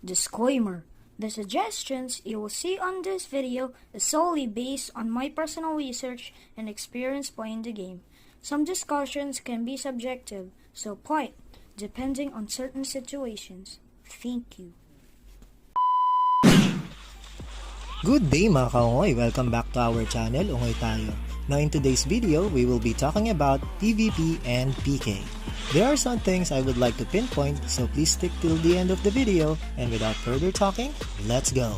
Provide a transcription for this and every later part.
Disclaimer: the suggestions you will see on this video is solely based on my personal research and experience playing the game. Some discussions can be subjective, so quite, depending on certain situations. Thank you. Good day mga kaungoy! Welcome back to our channel, Ungoy Tayo. Now in today's video, we will be talking about PvP and PK. There are some things I would like to pinpoint, so please stick till the end of the video, and without further talking, let's go!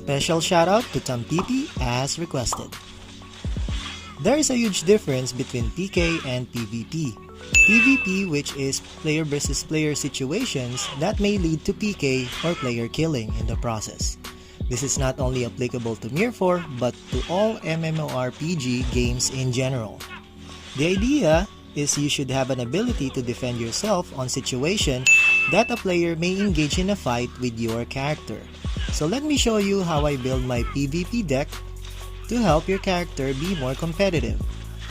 Special shoutout to Tom PP as requested. There is a huge difference between PK and PvP. PvP, which is player versus player situations that may lead to PK or player killing in the process. This is not only applicable to MIR4 but to all MMORPG games in general. The idea is you should have an ability to defend yourself on situation that a player may engage in a fight with your character. So let me show you how I build my PvP deck to help your character be more competitive.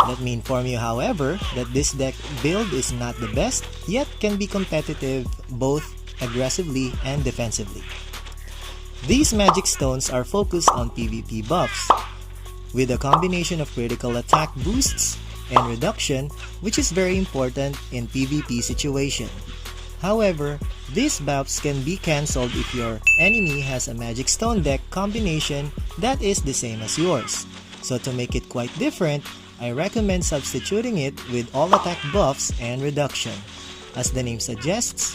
Let me inform you, however, that this deck build is not the best, yet can be competitive both aggressively and defensively. These magic stones are focused on PvP buffs, with a combination of critical attack boosts and reduction, which is very important in PvP situation. However, these buffs can be cancelled if your enemy has a magic stone deck combination that is the same as yours. So to make it quite different, I recommend substituting it with all attack buffs and reduction. As the name suggests,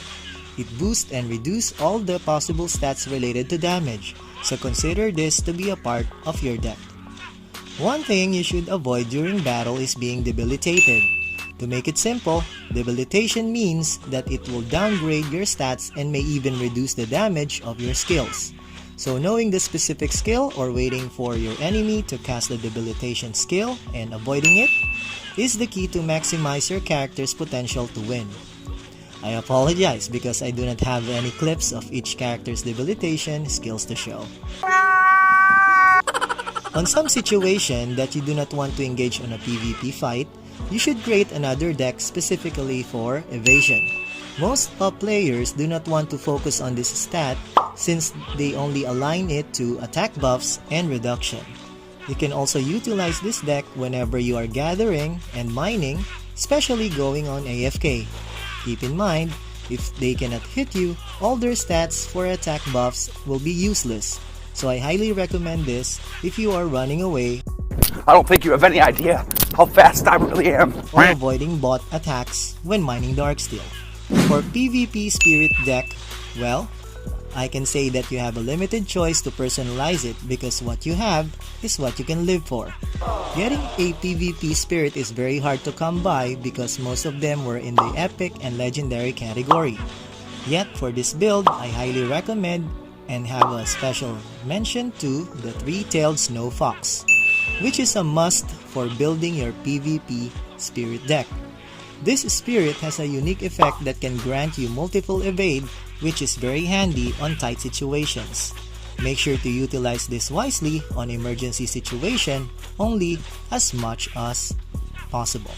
it boosts and reduces all the possible stats related to damage, so consider this to be a part of your deck. One thing you should avoid during battle is being debilitated. To make it simple, debilitation means that it will downgrade your stats and may even reduce the damage of your skills. So knowing the specific skill or waiting for your enemy to cast the debilitation skill and avoiding it is the key to maximize your character's potential to win. I apologize because I do not have any clips of each character's debilitation skills to show. On some situation that you do not want to engage on a PvP fight, you should create another deck specifically for evasion. Most players do not want to focus on this stat since they only align it to attack buffs and reduction. You can also utilize this deck whenever you are gathering and mining, especially going on AFK. Keep in mind, if they cannot hit you, all their stats for attack buffs will be useless. So I highly recommend this if you are running away. I don't think you have any idea how fast I really am. Or avoiding bot attacks when mining Darksteel. For PvP Spirit deck, well, I can say that you have a limited choice to personalize it because what you have is what you can live for. Getting a PvP Spirit is very hard to come by because most of them were in the Epic and Legendary category. Yet for this build, I highly recommend and have a special mention to the Three-Tailed Snow Fox, which is a must for building your PvP Spirit deck. This Spirit has a unique effect that can grant you multiple evade, which is very handy on tight situations. Make sure to utilize this wisely on emergency situation only as much as possible.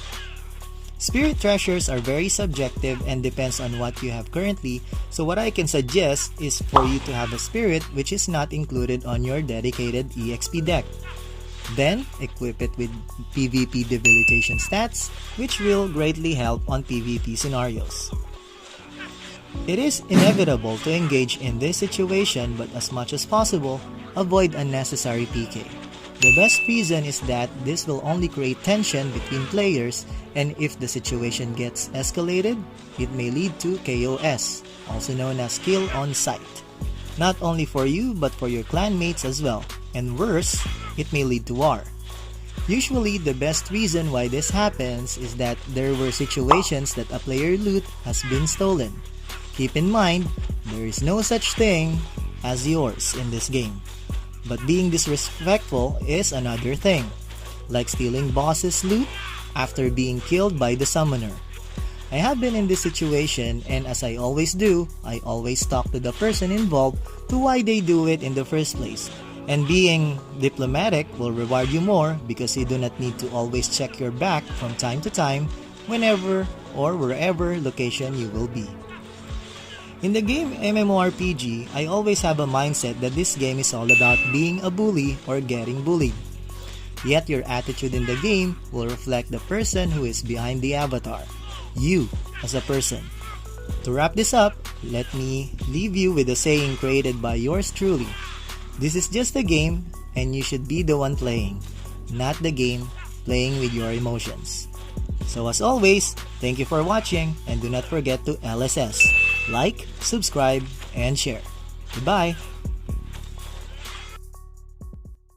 Spirit treasures are very subjective and depends on what you have currently, so what I can suggest is for you to have a spirit which is not included on your dedicated EXP deck. Then, equip it with PvP debilitation stats, which will greatly help on PvP scenarios. It is inevitable to engage in this situation, but as much as possible, avoid unnecessary PK. The best reason is that this will only create tension between players, and if the situation gets escalated, it may lead to KOS, also known as kill on sight. Not only for you but for your clanmates as well, and worse, it may lead to war. Usually, the best reason why this happens is that there were situations that a player loot has been stolen. Keep in mind, there is no such thing as yours in this game. But being disrespectful is another thing, like stealing bosses' loot, after being killed by the summoner. I have been in this situation, and as I always do, I always talk to the person involved to why they do it in the first place. And being diplomatic will reward you more because you do not need to always check your back from time to time whenever or wherever location you will be. In the game MMORPG, I always have a mindset that this game is all about being a bully or getting bullied. Yet your attitude in the game will reflect the person who is behind the avatar, you as a person. To wrap this up, let me leave you with a saying created by yours truly. This is just a game and you should be the one playing, not the game playing with your emotions. So as always, thank you for watching and do not forget to LSS, like, subscribe, and share. Goodbye!